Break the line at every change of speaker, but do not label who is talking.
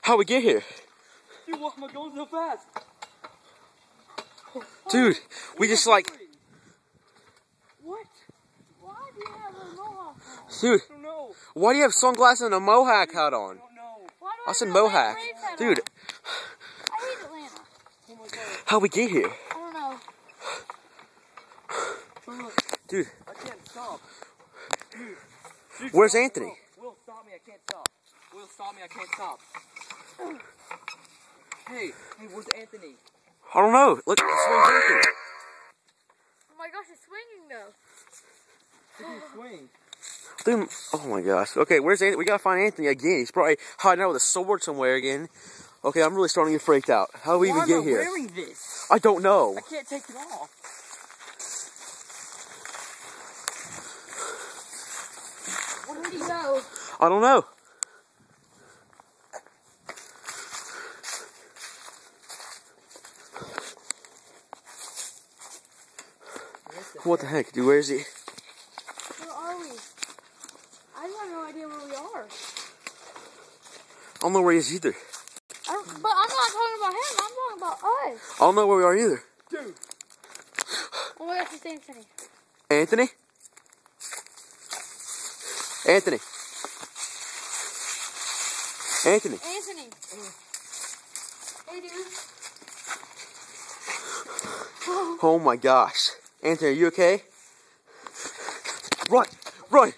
How'd we get here?
Dude, why am I going so fast?
Dude, we just like...
What?
Why do you have a mohawk on?
Dude,
I don't know.
why do you have sunglasses and a mohawk hat on?
I don't know.
Why do
I said
have an Atlanta
mohawk.
Braves hat
Dude,
on? I hate Atlanta.
Oh my god.
how'd we get here?
I don't know.
Dude,
I can't stop. Dude,
where's
stop.
Anthony?
Will, stop me. I can't stop. Will, stop me. I can't stop. Hey, where's Anthony?
I don't know. Look, where's Anthony?
Oh my gosh, it's swinging though.
Look at him swing.
Dude, oh my gosh. Okay, where's Anthony? We gotta find Anthony again. He's probably hiding out with a sword somewhere again. Okay, I'm really starting to get freaked out. How do we even get here?
Why am I wearing this?
I don't know.
I can't take it off.
Where did he go?
I don't know. What the heck, dude? Where is he?
Where are we? I have no idea where we are.
I don't know where he is either.
But I'm not talking about him. I'm talking about us.
I don't know where we are either.
Dude.
Oh my gosh, it's Anthony.
Anthony? Anthony. Anthony.
Anthony. Hey, dude.
Oh my gosh. Anthony, are you okay? Run! Run!